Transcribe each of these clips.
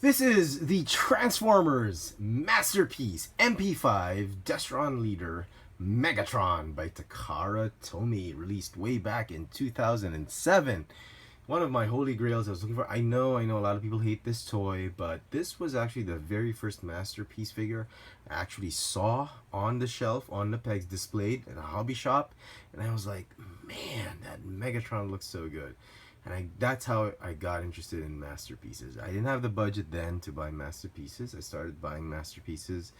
This is the Transformers Masterpiece MP5 Destron Leader Megatron by Takara Tomy, released way back in 2007. One of my holy grails I was looking for. I know a lot of people hate this toy, but this was actually the very first Masterpiece figure I actually saw on the shelf, on the pegs, displayed in a hobby shop, and I was like, man, that Megatron looks so good. And that's how I got interested in Masterpieces. I didn't have the budget then to buy Masterpieces. I started buying Masterpieces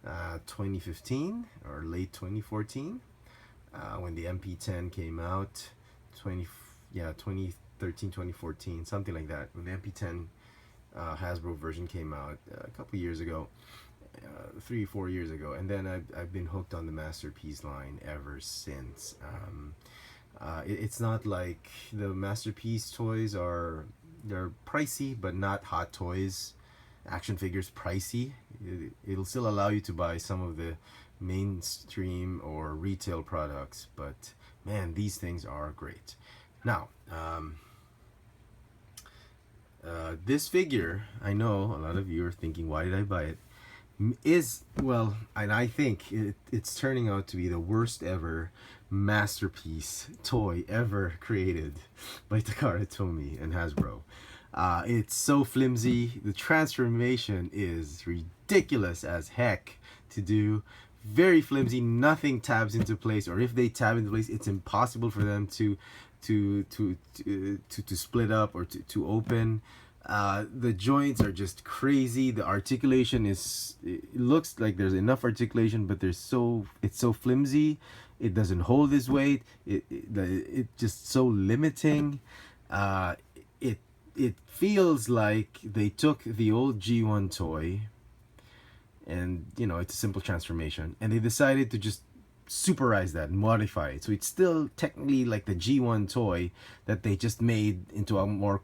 2015 or late 2014 when the MP10 came out. 2013, 2014, something like that. When the MP10 Hasbro version came out a couple years ago, 3-4 years ago, and then I've been hooked on the Masterpiece line ever since. It's not like the Masterpiece toys they're pricey, but not Hot Toys action figures pricey. It'll still allow you to buy some of the mainstream or retail products, but man, these things are great. Now, this figure, I know a lot of you are thinking, why did I buy it? And I think it's turning out to be the worst ever Masterpiece toy ever created by Takara Tomy and Hasbro. It's so flimsy. The transformation is ridiculous as heck to do. Very flimsy. Nothing tabs into place, or if they tab into place, it's impossible for them to split up or to open. The joints are just crazy. The articulation it looks like there's enough articulation, but it's so flimsy. It doesn't hold its weight. It just so limiting. It feels like they took the old G1 toy, and it's a simple transformation, and they decided to just superize that and modify it, so it's still technically like the G1 toy that they just made into a more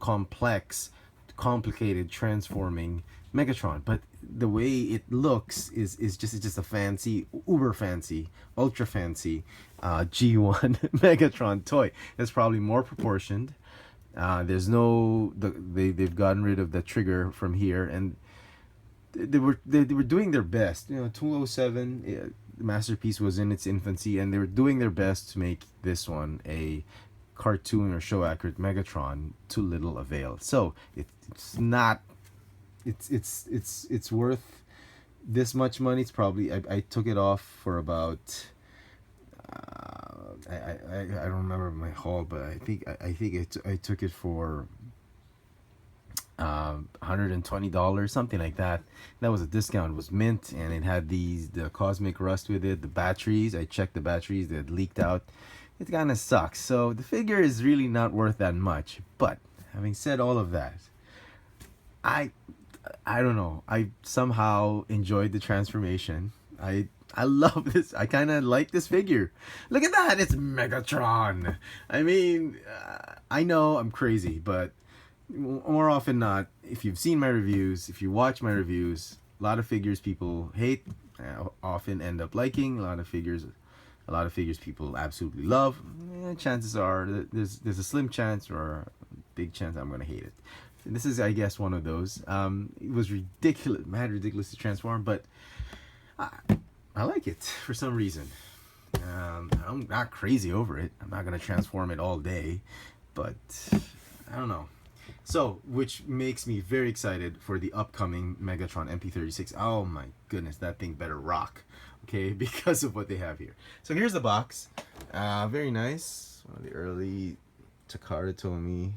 complicated transforming Megatron. But the way it looks is just a fancy, uber fancy, ultra fancy G1 Megatron toy. It's probably more proportioned. There's they've gotten rid of the trigger from here, and they were doing their best. 207 Masterpiece was in its infancy, and they were doing their best to make this one a cartoon or show accurate Megatron, to little avail. So it's not it's worth this much money. It's probably I took it off for about I don't remember my haul, but I think I took it for $120, something like that. That was a discount. It was mint, and it had the cosmic rust with it. The batteries, I checked the batteries, they had leaked out. It kind of sucks. So the figure is really not worth that much. But having said all of that, I don't know, I somehow enjoyed the transformation. I love this. I kind of like this figure. Look at that, it's Megatron. I mean, I know I'm crazy, but more often not, if you've seen my reviews, if you watch my reviews, a lot of figures people hate often end up liking. A lot of figures people absolutely love. Chances are that there's a slim chance or a big chance I'm gonna hate it. And this is, I guess, one of those. It was mad ridiculous to transform, but I like it for some reason. I'm not crazy over it. I'm not gonna transform it all day, but I don't know. So, which makes me very excited for the upcoming Megatron MP36. Oh my goodness, that thing better rock, okay, because of what they have here. So here's the box. Very nice. One of the early Takara Tomy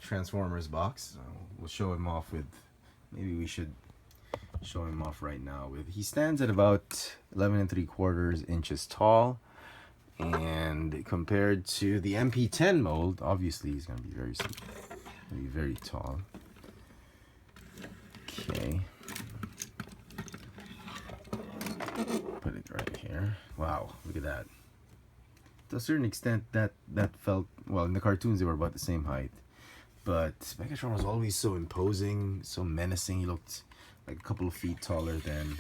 Transformers box. We'll show him off with, maybe we should show him off right now with, he stands at about 11 3/4 inches tall. And compared to the MP10 mold, obviously he's going to be very tall. Okay. Put it right here. Wow, look at that. To a certain extent, that felt, well, in the cartoons they were about the same height. But Megatron was always so imposing, so menacing. He looked like a couple of feet taller than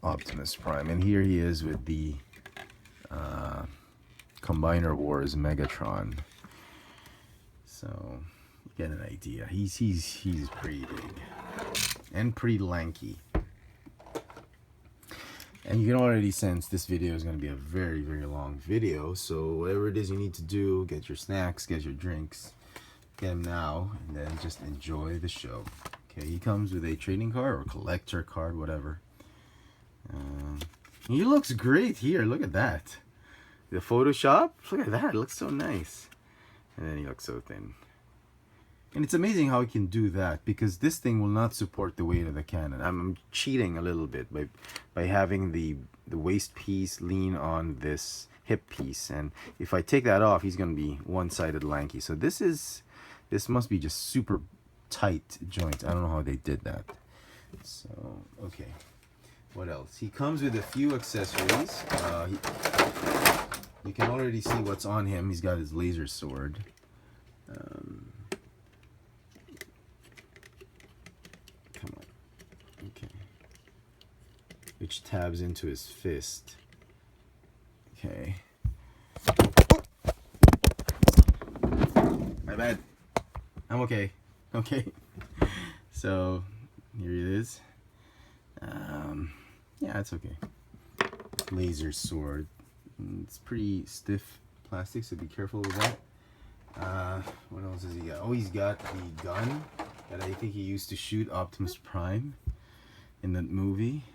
Optimus Prime. And here he is with the Combiner Wars Megatron. So get an idea. He's pretty big and pretty lanky. And you can already sense this video is going to be a very, very long video. So whatever it is you need to do, get your snacks, get your drinks, get them now, and then just enjoy the show. Okay, he comes with a trading card or collector card, whatever. He looks great here. Look at that. The Photoshop, look at that. It looks so nice. And then he looks so thin. And it's amazing how he can do that, because this thing will not support the weight of the cannon. I'm cheating a little bit by having the waist piece lean on this hip piece. And if I take that off, he's going to be one-sided lanky. So this must be just super tight joints. I don't know how they did that. So, okay. What else? He comes with a few accessories. You can already see what's on him. He's got his laser sword. Come on. Okay. Which tabs into his fist. Okay. My bad. I'm okay. Okay. So, here it is. Yeah, it's okay. Laser sword. It's pretty stiff plastic, so be careful with that. What else has he got? Oh, he's got the gun that I think he used to shoot Optimus Prime in the movie.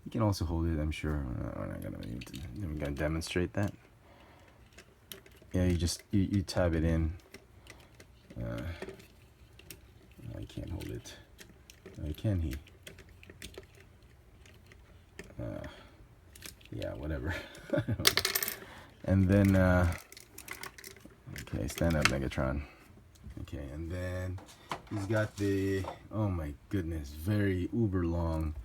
He can also hold it, I'm sure. We're not gonna demonstrate that. Yeah, you tab it in. I can't hold it. Can he? Yeah, whatever. And then, okay, stand up, Megatron. Okay, and then he's got the, oh my goodness, very uber long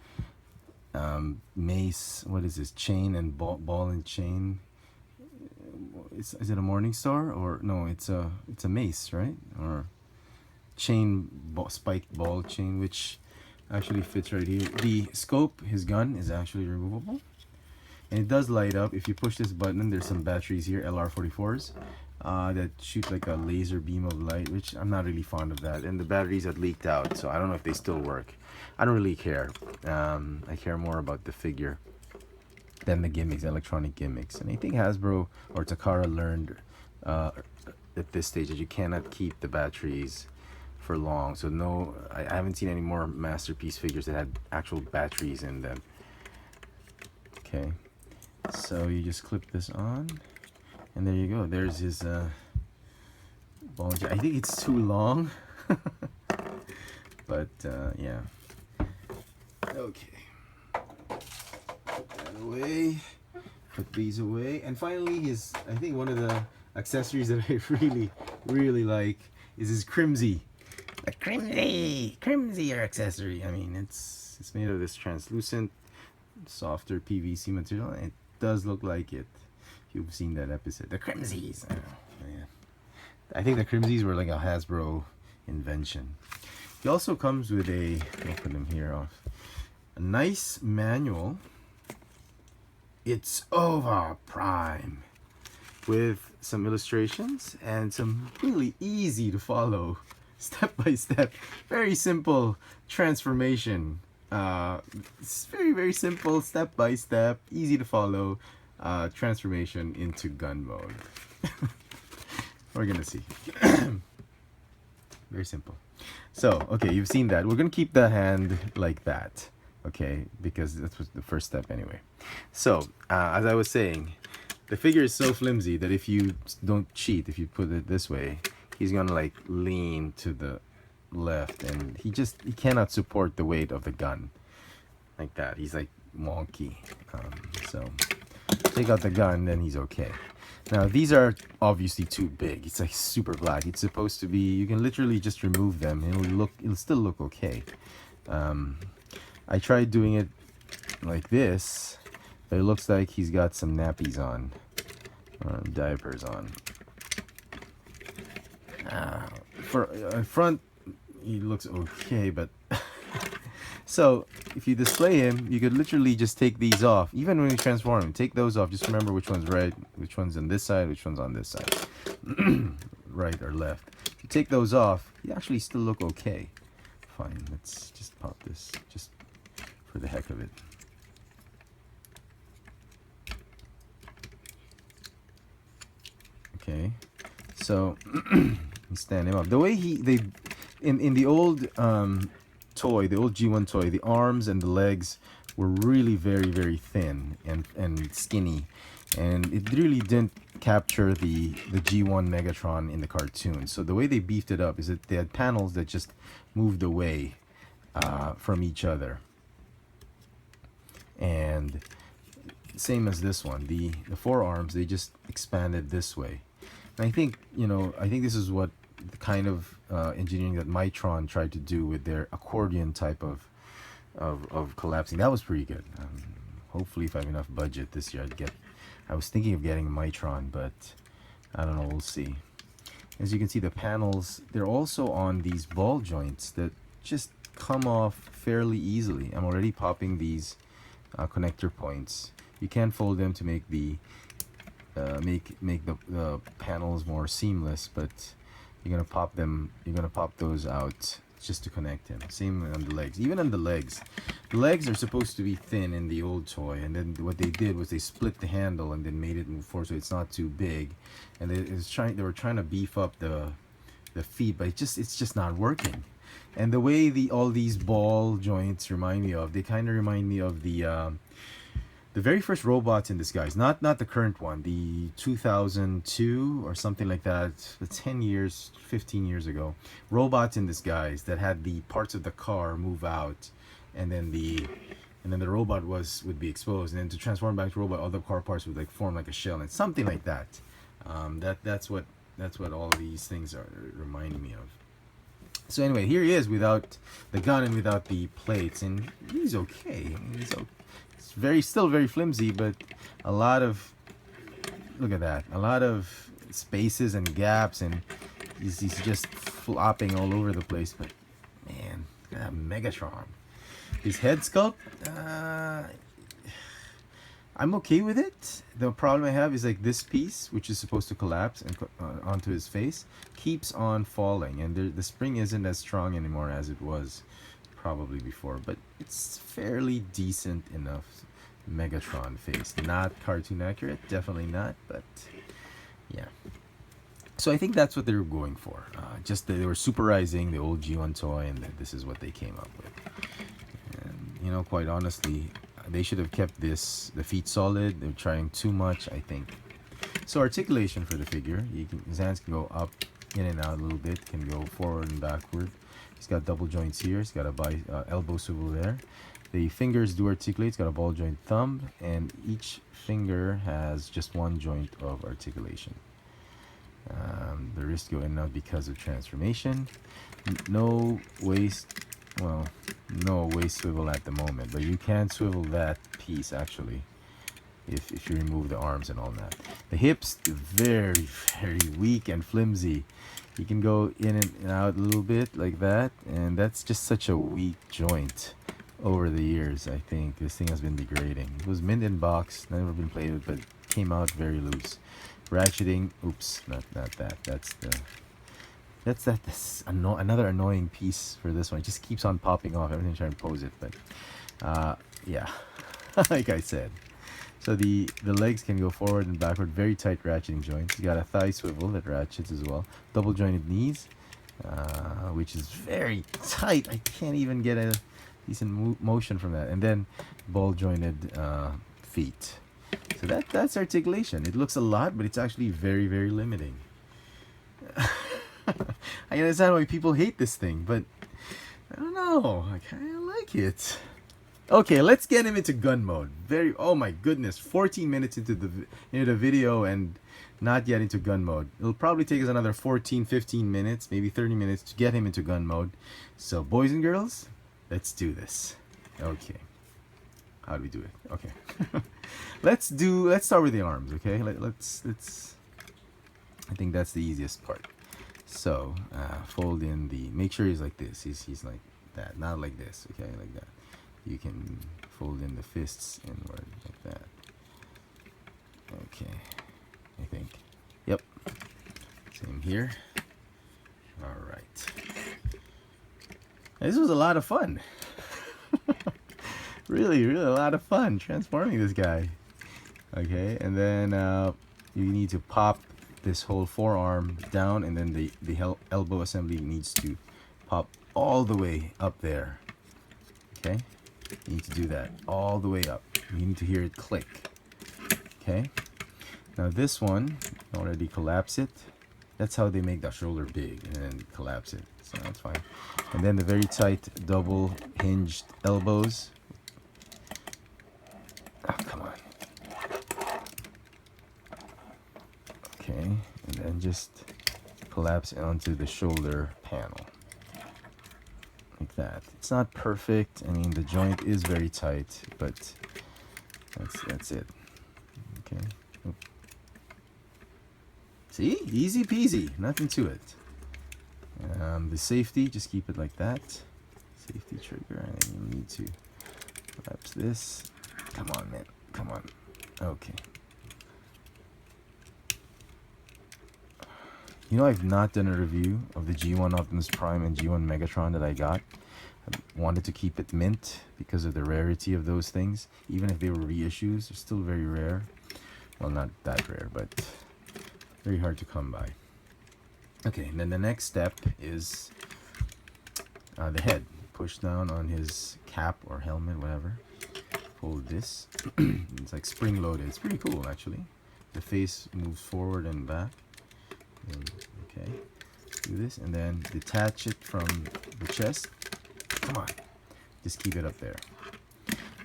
mace. What is this? Chain and ball and chain. Is it a Morning Star, or no? It's a mace, right? Or chain spiked ball chain, which actually fits right here. The scope, his gun, is actually removable, and it does light up. If you push this button, there's some batteries here, LR44s, that shoot like a laser beam of light, which I'm not really fond of that. And the batteries had leaked out, so I don't know if they still work. I don't really care. I care more about the figure than the gimmicks, electronic gimmicks. And I think Hasbro or Takara learned at this stage that you cannot keep the batteries for long. So no, I haven't seen any more Masterpiece figures that had actual batteries in them. Okay, so you just clip this on, and there you go. There's his ball. I think it's too long, but yeah. Okay, put that away. Put these away, and finally, I think one of the accessories that I really like is his Crimsy. A Crimsy accessory. I mean, it's made of this translucent, softer PVC material. It does look like it. If you've seen that episode, the Crimsies. I think the Crimsies were like a Hasbro invention. He also comes with I'll put them here off. A nice manual. It's over Prime, with some illustrations and some really easy to follow, step by step, very simple transformation. It's very simple, step by step, easy to follow transformation into gun mode. We're gonna see. Very simple. So, okay, you've seen that. We're gonna keep the hand like that, okay, because that was the first step anyway. So, as I was saying, the figure is so flimsy that if you don't cheat, if you put it this way, he's gonna like lean to the left, and he cannot support the weight of the gun like that. He's like wonky. So take out the gun, then he's okay. Now these are obviously too big. It's like super black. It's supposed to be, you can literally just remove them and it'll still look okay. I tried doing it like this, but it looks like he's got some nappies on, or diapers on. For front, he looks okay, but so if you display him, you could literally just take these off. Even when you transform him, take those off. Just remember which one's right, which one's on this side, which one's on this side, right or left. If you take those off, they actually still look okay. Fine, let's just pop this just for the heck of it. Okay, so stand him up. The way in the old toy, the old G1 toy, the arms and the legs were really very thin and skinny, and it really didn't capture the G1 Megatron in the cartoon. So the way they beefed it up is that they had panels that just moved away from each other, and same as this one, the forearms, they just expanded this way. And I think, you know, I think this is what the kind of engineering that Megatron tried to do with their accordion type of collapsing. That was pretty good. Hopefully, if I have enough budget this year, I was thinking of getting a Megatron, but I don't know, we'll see. As you can see, the panels, they're also on these ball joints that just come off fairly easily. I'm already popping these connector points. You can fold them to make the the panels more seamless, but you're gonna pop them. You're gonna pop those out just to connect them. Same on the legs. Even on the legs are supposed to be thin in the old toy, and then what they did was they split the handle and then made it move forward so it's not too big. And they were trying to beef up the feet, but it's just not working. And the way all these ball joints remind me of, they kind of remind me of the very first robots in disguise, not the current one, the 2002 or something like that, the 10 years, 15 years ago, robots in disguise that had the parts of the car move out, and then the robot would be exposed, and then to transform back to robot, all the car parts would like form like a shell, and something like that. That's what all these things are reminding me of. So anyway, here he is without the gun and without the plates, and he's okay. I mean, he's okay. Still very flimsy, but a lot of, look at that, a lot of spaces and gaps, and he's just flopping all over the place. But man, that Megatron, his head sculpt, I'm okay with it. The problem I have is like this piece, which is supposed to collapse and onto his face, keeps on falling, and the spring isn't as strong anymore as it was probably before, but it's fairly decent enough Megatron face. Not cartoon accurate, definitely not, but yeah. So I think that's what they were going for. Just they were superizing the old G1 toy, and this is what they came up with. And you know, quite honestly, they should have kept the feet solid. They're trying too much, I think. So articulation for the figure, his hands can go up, in and out a little bit, can go forward and backward. He's got double joints here. He's got a elbow swivel there. The fingers do articulate. He's got a ball joint thumb, and each finger has just one joint of articulation. The wrists go in and out because of transformation. No waist swivel at the moment, but you can swivel that piece actually if you remove the arms and all that. The hips, very weak and flimsy. You can go in and out a little bit like that, and that's just such a weak joint. Over the years, I think this thing has been degrading. It was mint in box, never been played with, but came out very loose. Ratcheting, oops, not that. That's another annoying piece for this one. It just keeps on popping off. Everything trying to pose it, but yeah, like I said. So the legs can go forward and backward. Very tight ratcheting joints. You got a thigh swivel that ratchets as well. Double jointed knees, which is very tight. I can't even get a decent motion from that. And then ball jointed feet. So that's articulation. It looks a lot, but it's actually very limiting. I understand why people hate this thing, but I don't know, I kind of like it. Okay, let's get him into gun mode. Oh my goodness, 14 minutes into the video and not yet into gun mode. It'll probably take us another 14-15 minutes, maybe 30 minutes to get him into gun mode. So boys and girls, let's do this. Okay, how do we do it? Okay. let's start with the arms. Okay, let's I think that's the easiest part. So fold in make sure he's like this. He's like that, not like this. Okay, like that. You can fold in the fists inward like that. Okay, I think. Yep. Same here. All right. This was a lot of fun. Really, really a lot of fun transforming this guy. Okay, and then you need to pop this whole forearm down, and then the elbow assembly needs to pop all the way up there. Okay, you need to do that all the way up. You need to hear it click. Okay, now this one, already collapse it. That's how they make that shoulder big and then collapse it. So that's fine. And then the very tight double hinged elbows. Oh, come on. Okay, and then just collapse it onto the shoulder panel. Like that. It's not perfect. I mean, the joint is very tight, but that's it. Okay. Oop. See? Easy peasy. Nothing to it. The safety, just keep it like that. Safety trigger, and then you need to collapse this. Come on, man. Come on. Okay. You know, I've not done a review of the G1 Optimus Prime and G1 Megatron that I got. I wanted to keep it mint because of the rarity of those things. Even if they were reissues, they're still very rare. Well, not that rare, but very hard to come by. Okay, and then the next step is the head. Push down on his cap or helmet, whatever. Hold this. It's like spring loaded. It's pretty cool, actually. The face moves forward and back. And, okay, do this, and then detach it from the chest. Come on, just keep it up there.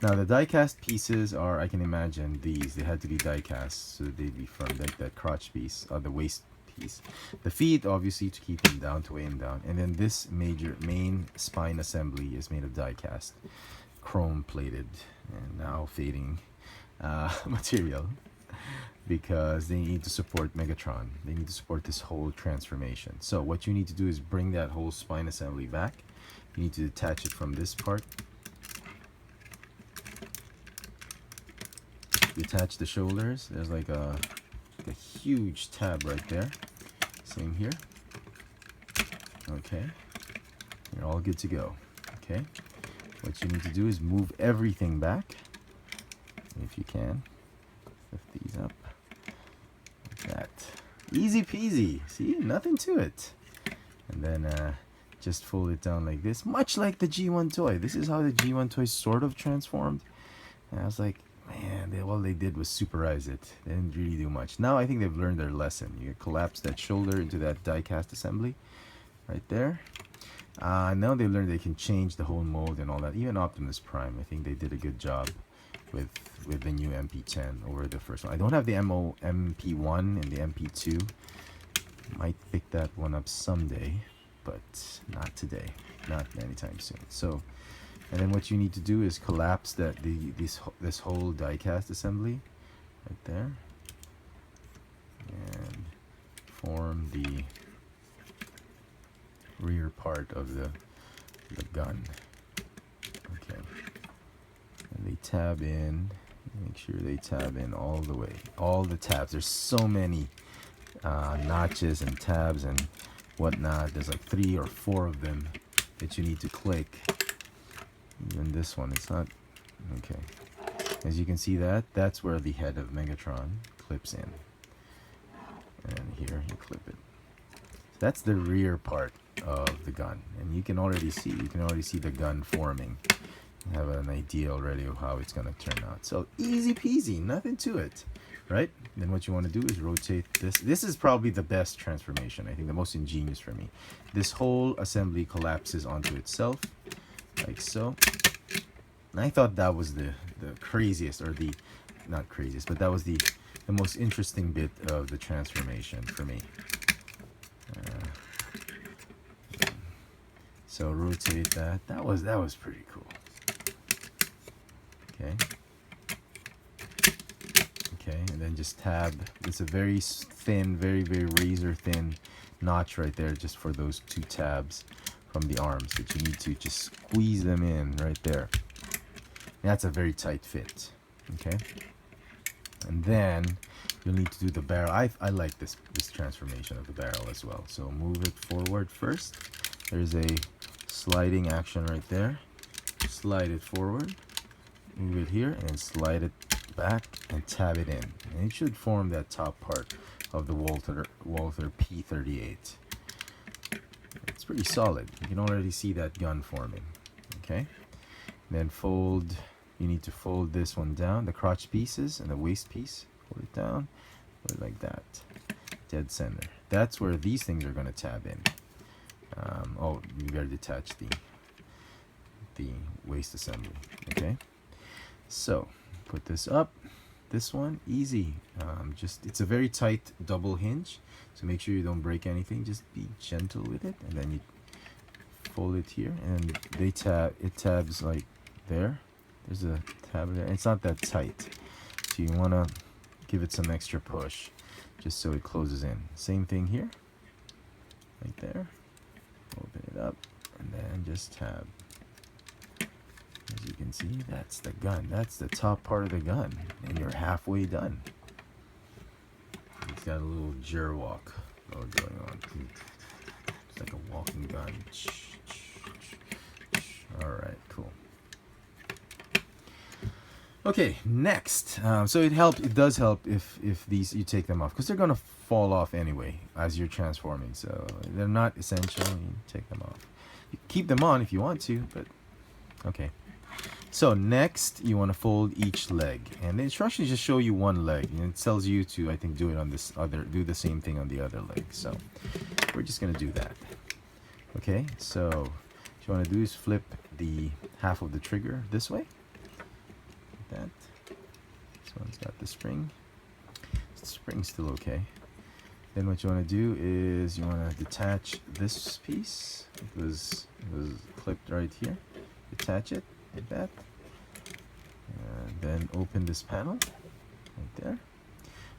Now the die-cast pieces are, I can imagine these, they had to be die-cast, so they'd be from like that crotch piece, or the waist piece. The feet, obviously, to keep him down, to weigh him down. And then this main spine assembly is made of die-cast, chrome-plated, and now fading material, because they need to support Megatron. They need to support this whole transformation. So what you need to do is bring that whole spine assembly back. You need to detach it from this part. Detach the shoulders. There's like a huge tab right there. Same here. Okay. You're all good to go. Okay. What you need to do is move everything back, if you can. Lift these up. Like that. Easy peasy. See? Nothing to it. And then just fold it down like this. Much like the G1 toy. This is how the G1 toy sort of transformed. And I was like, man, all they did was superize it. They didn't really do much. Now I think they've learned their lesson. You collapse that shoulder into that die-cast assembly right there. Now they've learned they can change the whole mold and all that. Even Optimus Prime, I think they did a good job with the new MP10 over the first one. I don't have the MP1 and the MP2. Might pick that one up someday, but not today. Not anytime soon. So, and then what you need to do is collapse this whole die-cast assembly right there, and form the rear part of the gun. Okay, and they tab in. Make sure they tab in all the way. All the tabs. There's so many notches and tabs and whatnot. There's like 3 or 4 of them that you need to click. Even this one, it's not okay. As you can see, that's where the head of Megatron clips in, and here you clip it. That's the rear part of the gun, and you can already see the gun forming. You have an idea already of how it's gonna turn out. So easy peasy, nothing to it, right? Then what you want to do is rotate this. This is probably the best transformation. I think the most ingenious for me. This whole assembly collapses onto itself, like so. And I thought that was the craziest, or the, not craziest, but that was the most interesting bit of the transformation for me. So rotate that. That was pretty cool. Okay. Okay, and then just tab. It's a very thin, very razor thin notch right there, just for those 2 tabs from the arms that you need to just squeeze them in right there. And that's a very tight fit. Okay. And then you'll need to do the barrel. I like this transformation of the barrel as well. So move it forward first. There's a sliding action right there. Slide it forward, move it here, and slide it back and tab it in. And it should form that top part of the Walther P38. It's pretty solid. You can already see that gun forming. Okay, then fold. You need to fold this one down, the crotch pieces and the waist piece. Fold it down, put it like that, dead center. That's where these things are going to tab in. Oh, you gotta detach the waist assembly. Okay, so put this up. This one easy. Just, it's a very tight double hinge, so make sure you don't break anything. Just be gentle with it, and then you fold it here, and it tabs like there. There's a tab there. It's not that tight, so you want to give it some extra push just so it closes in. Same thing here, right there. Open it up and then just tab. As you can see, that's the gun. That's the top part of the gun, and you're halfway done. It's got a little walk going on. It's like a walking gun. All right, cool. Okay, next. So it does help if these, you take them off, because they're gonna fall off anyway as you're transforming. So they're not essential. You take them off. You keep them on if you want to, but okay. So next, you want to fold each leg, and the instructions just show you one leg, and it tells you to, I think, do it on this other, do the same thing on the other leg. So we're just gonna do that. Okay. So what you want to do is flip the half of the trigger this way. That. This one's got the spring. The spring's still okay. Then what you want to do is you want to detach this piece. It was clipped right here. Detach it like that. And then open this panel right there.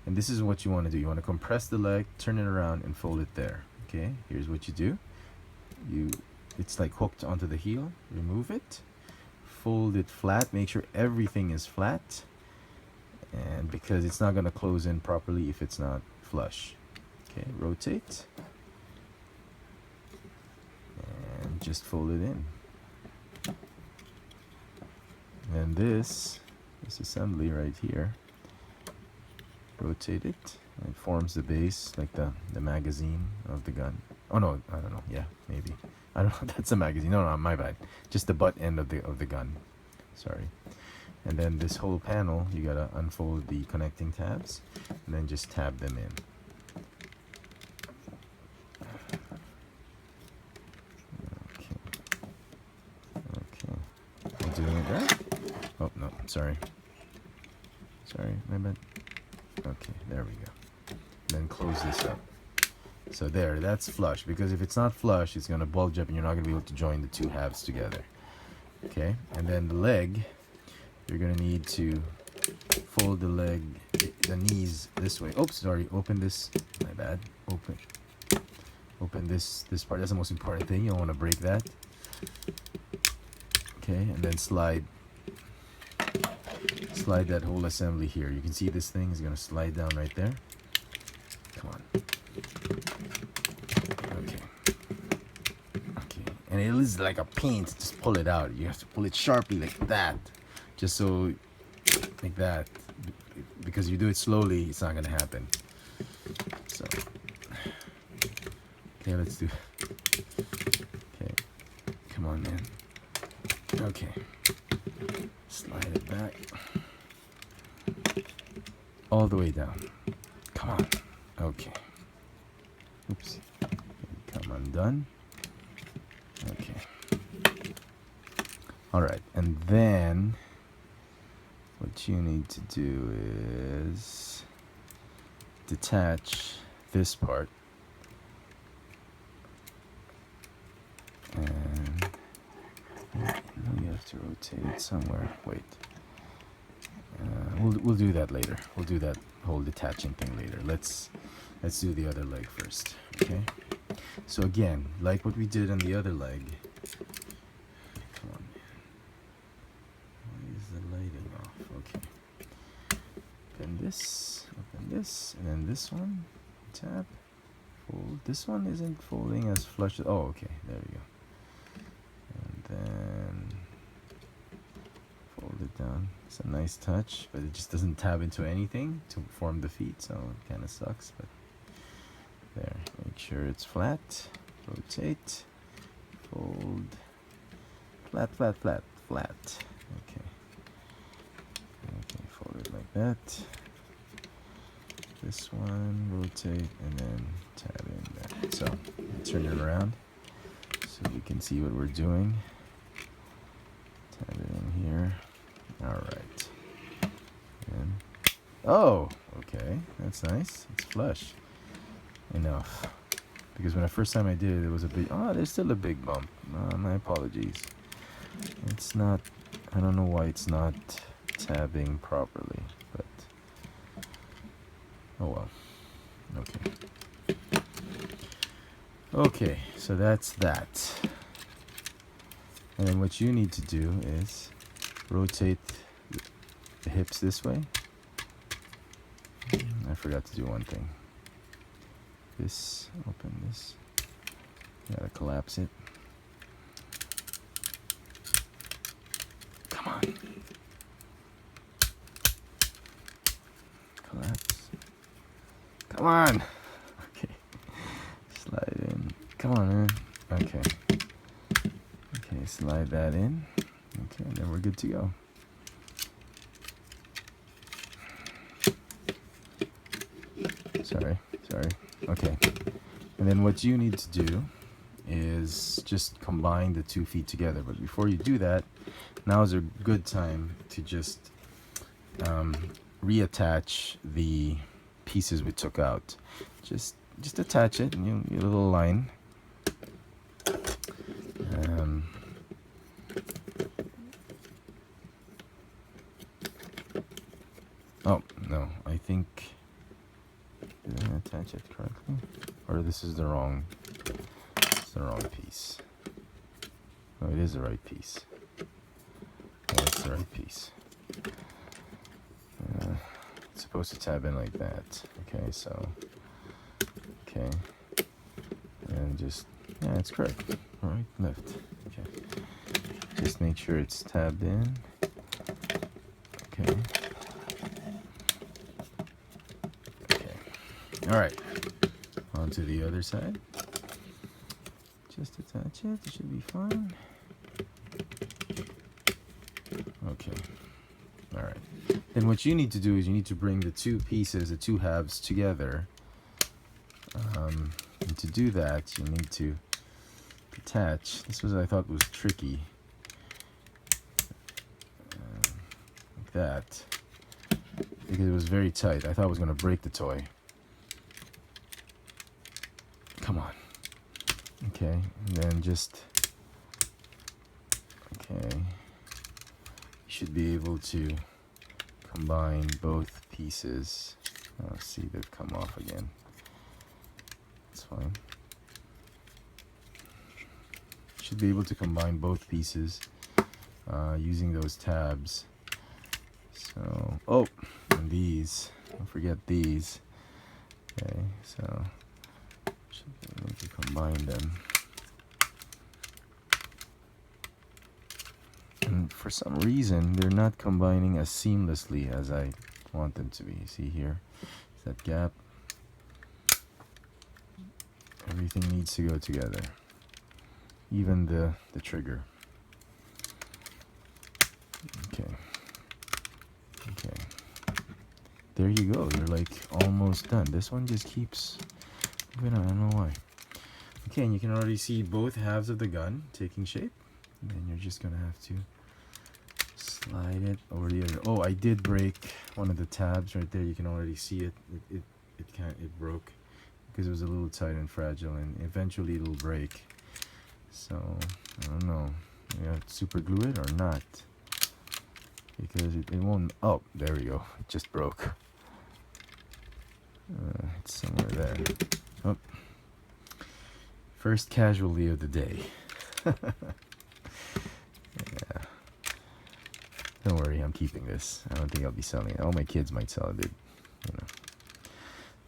And this is what you want to do. You want to compress the leg, turn it around, and fold it there. Okay. Here's what you do. It's like hooked onto the heel. Remove it. Fold it flat, make sure everything is flat, and because it's not going to close in properly if it's not flush. Okay, rotate and just fold it in. And this assembly right here, rotate it, and it forms the base, like the magazine of the gun. Oh no, I don't know. Yeah, maybe. I don't know. That's a magazine. No, my bad. Just the butt end of the gun. Sorry. And then this whole panel, you gotta unfold the connecting tabs, and then just tab them in. Okay. I'm doing it right. Oh no, sorry. Sorry, my bad. Okay, there we go. Then close this up. So there, that's flush, because if it's not flush, it's going to bulge up and you're not going to be able to join the two halves together. Okay, and then the leg, you're going to need to fold the leg, the knees this way. Oops, sorry, open this, my bad. Open this part. That's the most important thing. You don't want to break that. Okay, and then slide that whole assembly here. You can see this thing is going to slide down right there. Come on. Okay, and it is like a pain to just pull it out. You have to pull it sharply like that, just so, like that, because you do it slowly, it's not gonna happen. So okay, let's do. Okay, come on, man. Okay, slide it back all the way down. Come on. Okay. Oops. Come undone. Okay. Alright, and then what you need to do is detach this part. And you have to rotate it somewhere. Wait. We'll do that later. We'll do that whole detaching thing later. Let's do the other leg first. Okay. So again, like what we did on the other leg. Come on. Why is the lighting off? Okay. Open this, and then this one, tab, fold. This one isn't folding as flush. Oh, okay, there we go. And then fold it down. It's a nice touch, but it just doesn't tab into anything to form the feet, so it kind of sucks. But there, make sure it's flat. Rotate, fold, flat, flat, flat, flat. Okay. Okay, fold it like that. This one, rotate, and then tab in there. So, turn it around so we can see what we're doing. Tab it in here. Alright. And, oh, okay, that's nice. It's flush. Enough. Because when the first time I did it, it was a big, oh, there's still a big bump. My apologies. It's not, I don't know why it's not tabbing properly, but oh well. Okay. Okay, so that's that. And then what you need to do is rotate the hips this way. I forgot to do one thing. This, open this. Gotta collapse it. Come on. Collapse. Come on. Okay. Slide in. Come on, man. Okay. Okay, slide that in. Okay, and then we're good to go. Sorry. Okay. And then what you need to do is just combine the 2 feet together. But before you do that, now is a good time to just reattach the pieces we took out. Just attach it, and your little line. Oh no, I think, did I attach it correctly, or this is the wrong? It's the wrong piece. Oh, it is the right piece. Oh, it's the right piece. It's supposed to tab in like that. Okay, so, okay, and just, yeah, it's correct. All right, left. Okay, just make sure it's tabbed in. Okay. Okay. All right. On to the other side. Just attach it. It should be fine. Okay. All right. Then what you need to do is you need to bring the 2 pieces, the 2 halves together. And to do that, you need to attach. This was, I thought, was tricky. Like that. Because it was very tight. I thought I was going to break the toy. Come on. Okay. And then just... Okay. You should be able to combine both pieces. Oh, see, they've come off again. That's fine. Should be able to combine both pieces using those tabs. So, oh, and these. Don't forget these. Okay, so should be able to combine them. And for some reason, they're not combining as seamlessly as I want them to be. See here? That gap. Everything needs to go together. Even the trigger. Okay. Okay. There you go. You're like almost done. This one just keeps moving on. I don't know why. Okay, and you can already see both halves of the gun taking shape. And then you're just gonna have to slide it over the other. Oh, I did break one of the tabs right there. You can already see it. It broke because it was a little tight and fragile, and eventually it'll break. So I don't know. You have to super glue it or not, because it won't. Oh, there we go. It just broke. It's somewhere there. Oh, first casualty of the day. Yeah. Don't worry, I'm keeping this. I don't think I'll be selling it. All my kids might sell it, you know.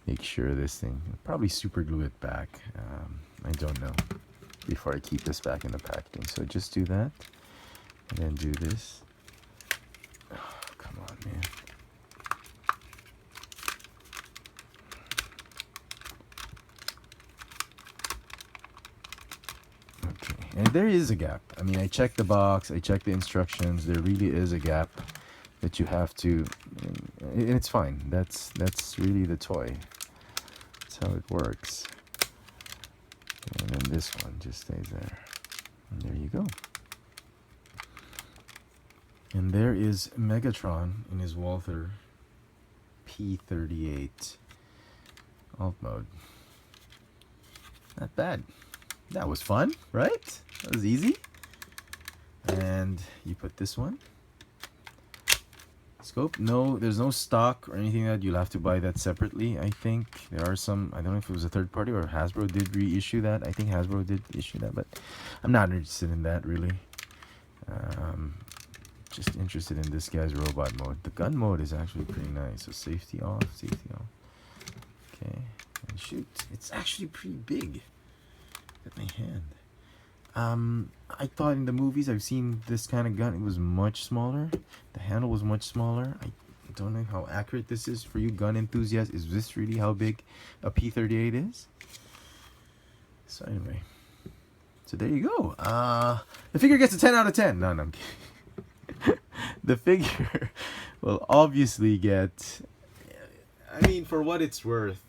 make sure this thing, probably super glue it back. I don't know, before I keep this back in the packaging. So just do that, and then do this. Oh, come on, man. Okay, and there is a gap. I mean, I checked the box, I checked the instructions. There really is a gap that you have to, and it's fine. That's really the toy. That's how it works. And then this one just stays there. And there you go. And there is Megatron in his Walther P38 alt mode. Not bad. That was fun, right? That was easy. And you put this one. Scope. No, there's no stock or anything that you'll have to buy that separately. I think there are some, I don't know if it was a third party or Hasbro did reissue that. I think Hasbro did issue that, but I'm not interested in that really. Just interested in this guy's robot mode. The gun mode is actually pretty nice. So safety off, safety off. Okay, and shoot. It's actually pretty big. Look at my hand. I thought in the movies I've seen this kind of gun, it was much smaller. The handle was much smaller. I don't know how accurate this is for you gun enthusiasts. Is this really how big a P38 is? So anyway, so there you go. The figure gets a 10 out of 10. No, I'm kidding. The figure will obviously get, I mean, for what it's worth,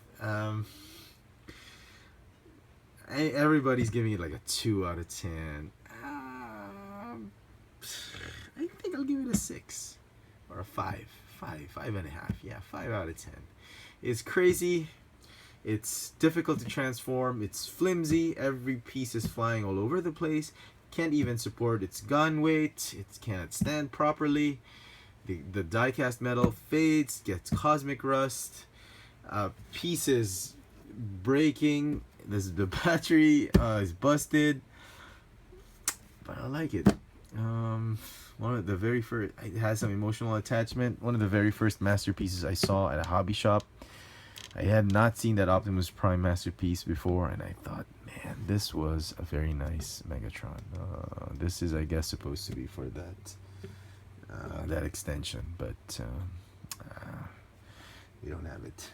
everybody's giving it like a 2 out of 10. I think I'll give it a 6 or a 5 and a half. Yeah, 5 out of 10. It's crazy. It's difficult to transform. It's flimsy. Every piece is flying all over the place. Can't even support its gun weight. It cannot stand properly. The die-cast metal fades, gets cosmic rust. Pieces breaking. The battery is busted, but I like it. One of the very first, it has some emotional attachment. One of the very first masterpieces I saw at a hobby shop. I had not seen that Optimus Prime masterpiece before, and I thought, man, this was a very nice Megatron. This is, I guess, supposed to be for that extension, but we don't have it.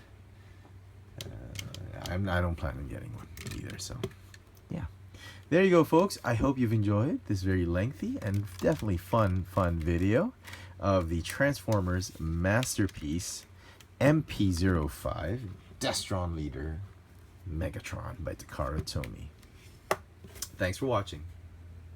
I don't plan on getting one either, so yeah. There you go, folks. I hope you've enjoyed this very lengthy and definitely fun video of the Transformers masterpiece MP05 Destron Leader Megatron by Takara Tomy. Thanks for watching.